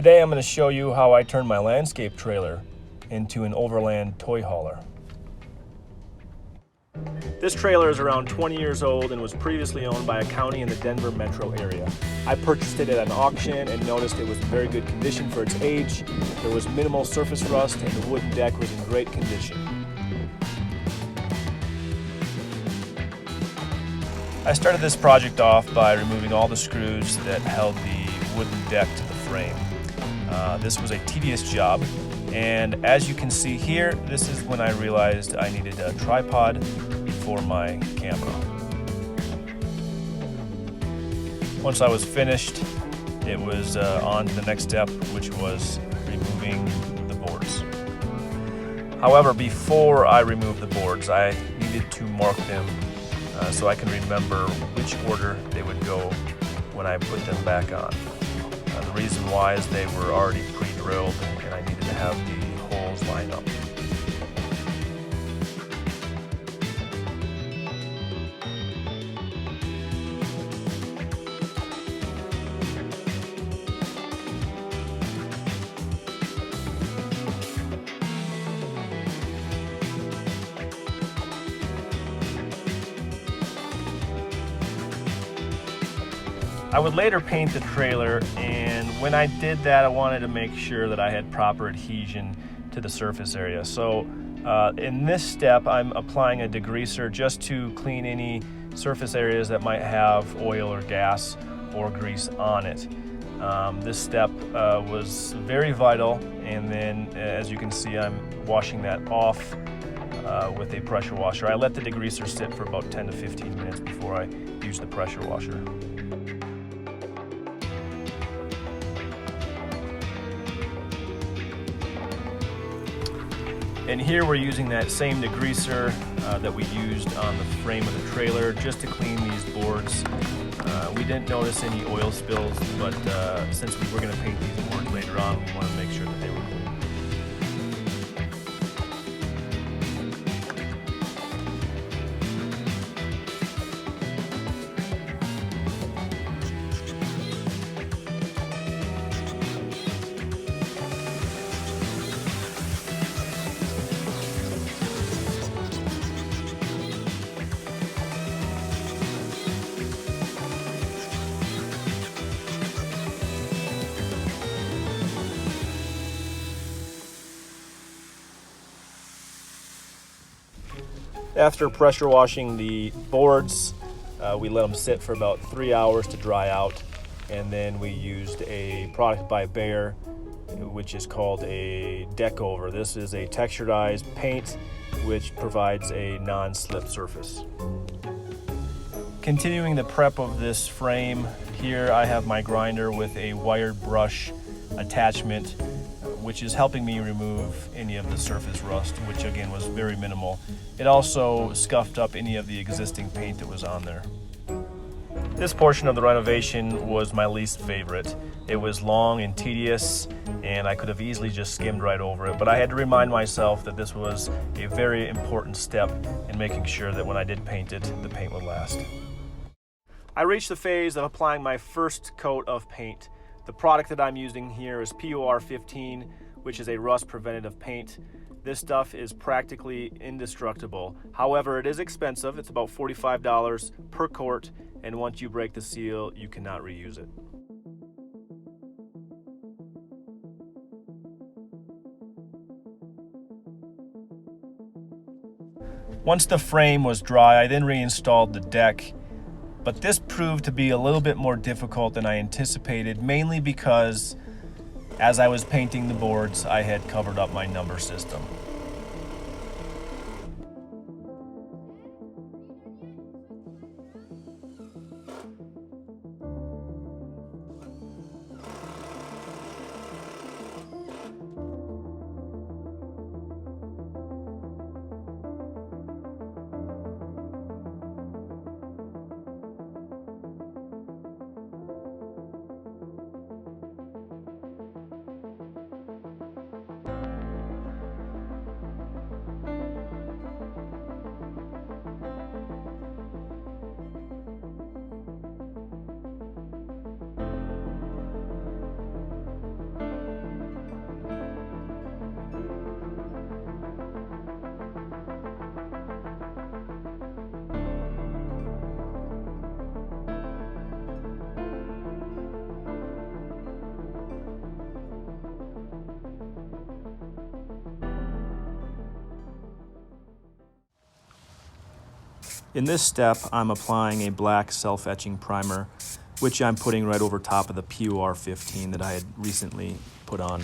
Today I'm going to show you how I turned my landscape trailer into an Overland toy hauler. This trailer is around 20 years old and was previously owned by a county in the Denver metro area. I purchased it at an auction and noticed it was in very good condition for its age. There was minimal surface rust and the wooden deck was in great condition. I started this project off by removing all the screws that held the wooden deck to the frame. This was a tedious job, and as you can see here, this is when I realized I needed a tripod for my camera. Once I was finished, it was on to the next step, which was removing the boards. However, before I removed the boards, I needed to mark them so I can remember which order they would go when I put them back on. The reason why is they were already pre-drilled and I needed to have the holes line up. I would later paint the trailer, and when I did that I wanted to make sure that I had proper adhesion to the surface area. So in this step I'm applying a degreaser just to clean any surface areas that might have oil or gas or grease on it. This step was very vital, and then as you can see I'm washing that off with a pressure washer. I let the degreaser sit for about 10 to 15 minutes before I use the pressure washer. And here we're using that same degreaser that we used on the frame of the trailer just to clean these boards. We didn't notice any oil spills, but since we were going to paint these boards later on, we want to make sure that they were clean. After pressure washing the boards, we let them sit for about 3 hours to dry out, and then we used a product by Bayer, which is called a deck over. This is a texturized paint which provides a non-slip surface. Continuing the prep of this frame, here I have my grinder with a wired brush attachment, which is helping me remove any of the surface rust, which again was very minimal. It also scuffed up any of the existing paint that was on there. This portion of the renovation was my least favorite. It was long and tedious, and I could have easily just skimmed right over it, but I had to remind myself that this was a very important step in making sure that when I did paint it, the paint would last. I reached the phase of applying my first coat of paint. The product that I'm using here is POR 15, which is a rust preventative paint. This stuff is practically indestructible. However, it is expensive. It's about $45 per quart, and once you break the seal, you cannot reuse it. Once the frame was dry, I then reinstalled the deck. But this proved to be a little bit more difficult than I anticipated, mainly because as I was painting the boards, I had covered up my number system. In this step, I'm applying a black self-etching primer, which I'm putting right over top of the PUR 15 that I had recently put on.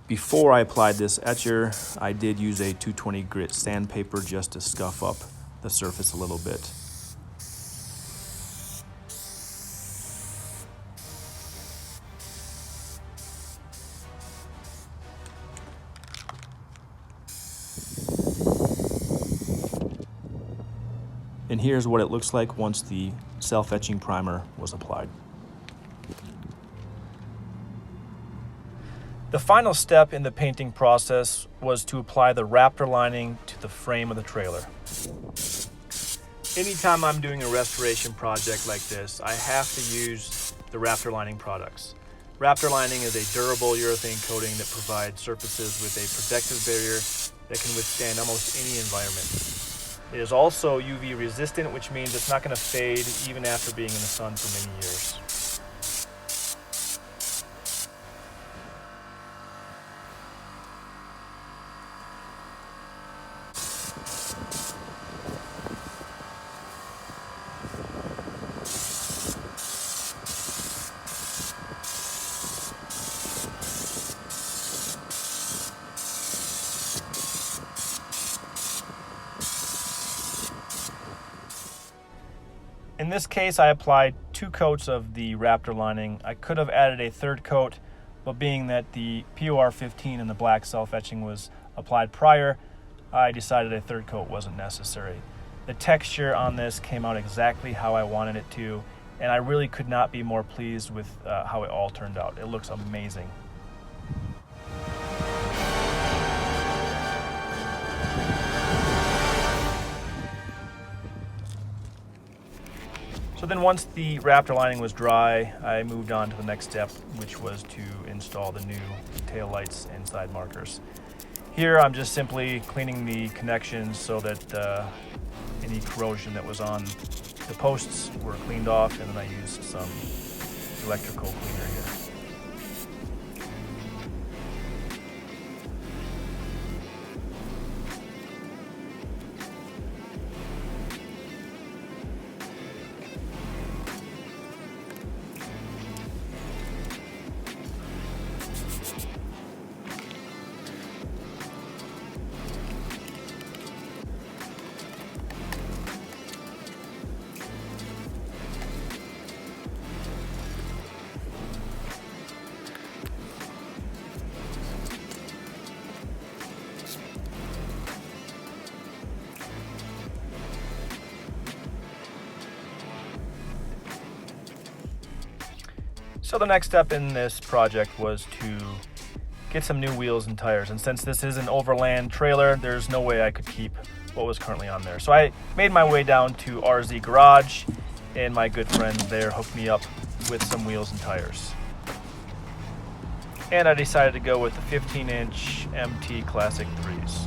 Before I applied this etcher, I did use a 220 grit sandpaper just to scuff up the surface a little bit. And here's what it looks like once the self-etching primer was applied. The final step in the painting process was to apply the Raptor lining to the frame of the trailer. Anytime I'm doing a restoration project like this, I have to use the Raptor lining products. Raptor lining is a durable urethane coating that provides surfaces with a protective barrier that can withstand almost any environment. It is also UV resistant, which means it's not going to fade even after being in the sun for many years. In this case, I applied 2 coats of the Raptor lining. I could have added a 3rd coat, but being that the PUR 15 and the black self-etching was applied prior, I decided a 3rd coat wasn't necessary. The texture on this came out exactly how I wanted it to, and I really could not be more pleased with how it all turned out. It looks amazing. So then once the Raptor lining was dry, I moved on to the next step, which was to install the new tail lights and side markers. Here I'm just simply cleaning the connections so that any corrosion that was on the posts were cleaned off, and then I used some electrical cleaner here. So the next step in this project was to get some new wheels and tires. And since this is an Overland trailer, there's no way I could keep what was currently on there. So I made my way down to RZ Garage, and my good friend there hooked me up with some wheels and tires. And I decided to go with the 15-inch MT Classic 3s.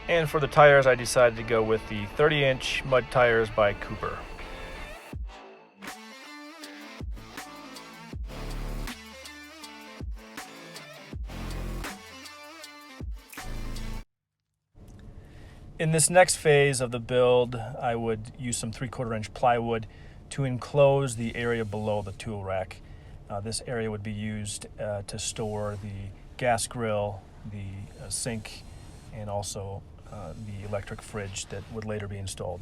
And for the tires, I decided to go with the 30-inch mud tires by Cooper. In this next phase of the build, I would use some 3/4-inch plywood to enclose the area below the tool rack. This area would be used to store the gas grill, the sink, and also the electric fridge that would later be installed.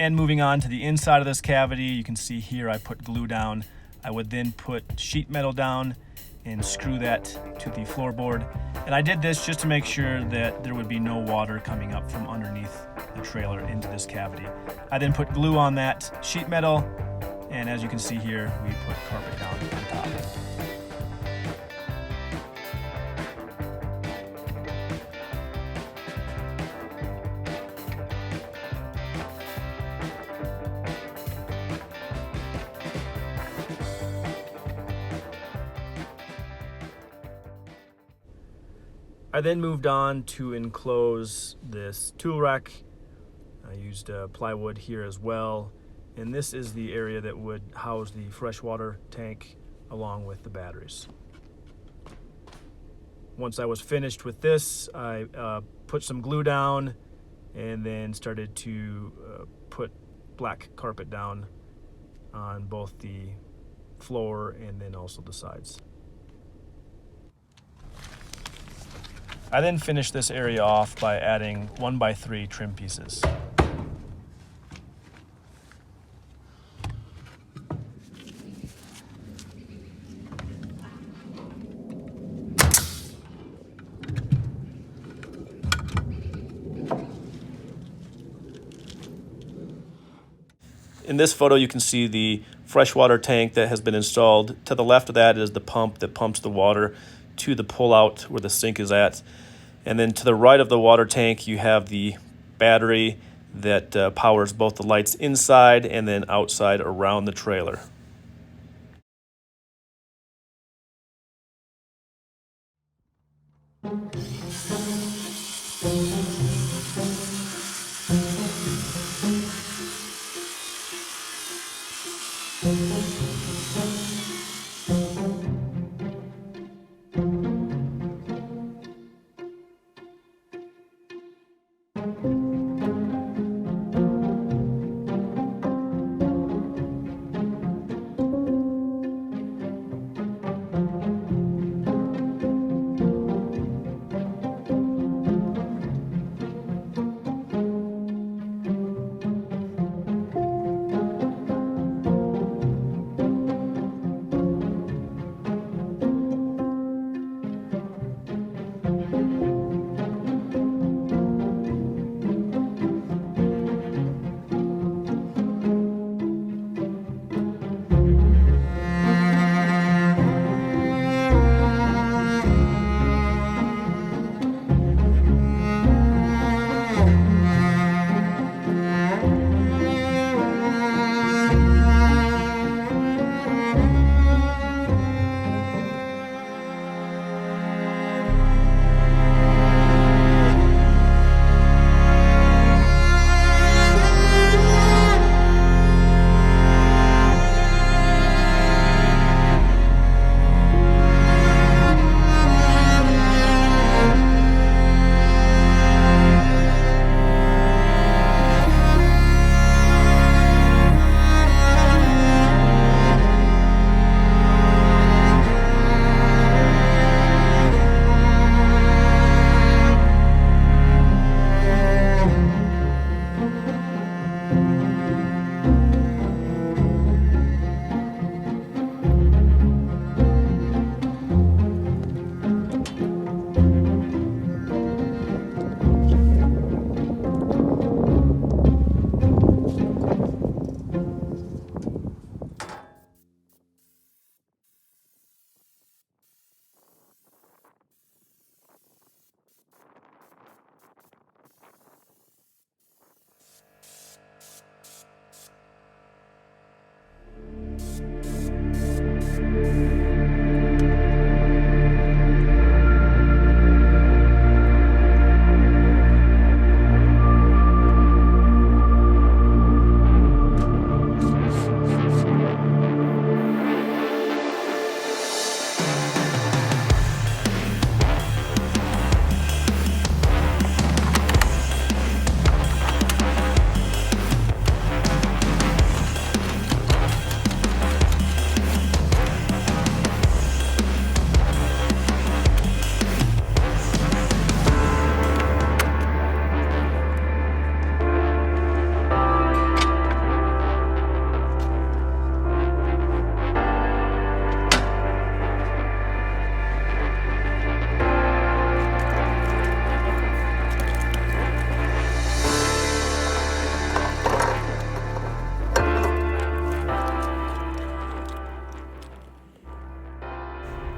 And moving on to the inside of this cavity, you can see here I put glue down. I would then put sheet metal down and screw that to the floorboard. And I did this just to make sure that there would be no water coming up from underneath the trailer into this cavity. I then put glue on that sheet metal, and as you can see here, we put carpet down on top. I then moved on to enclose this tool rack. I used plywood here as well. And this is the area that would house the freshwater tank along with the batteries. Once I was finished with this, I put some glue down and then started to put black carpet down on both the floor and then also the sides. I then finished this area off by adding 1x3 trim pieces. In this photo, you can see the freshwater tank that has been installed. To the left of that is the pump that pumps the water to the pullout where the sink is at. And then to the right of the water tank, you have the battery that powers both the lights inside and then outside around the trailer.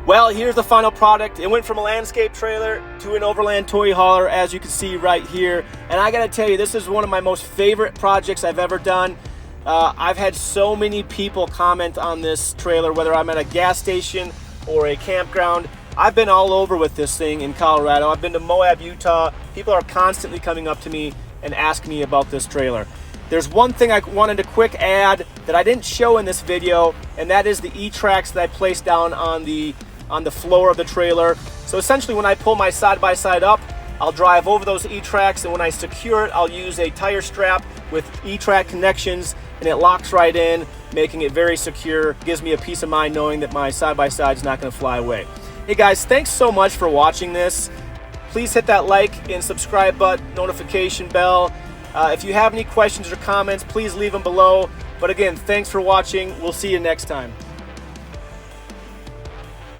Well, here's the final product. It went from a landscape trailer to an Overland toy hauler, as you can see right here. And I gotta tell you, this is one of my most favorite projects I've ever done. I've had so many people comment on this trailer, whether I'm at a gas station or a campground. I've been all over with this thing in Colorado. I've been to Moab, Utah. People are constantly coming up to me and asking me about this trailer. There's one thing I wanted to quick add that I didn't show in this video, and that is the E-tracks that I placed down on the floor of the trailer. So essentially when I pull my side-by-side up, I'll drive over those E-tracks, and when I secure it, I'll use a tire strap with E-track connections, and it locks right in, making it very secure. Gives me a peace of mind knowing that my side-by-side is not going to fly away. Hey guys, thanks so much for watching this. Please hit that like and subscribe button, notification bell. If you have any questions or comments, please leave them below. But again, thanks for watching. We'll see you next time.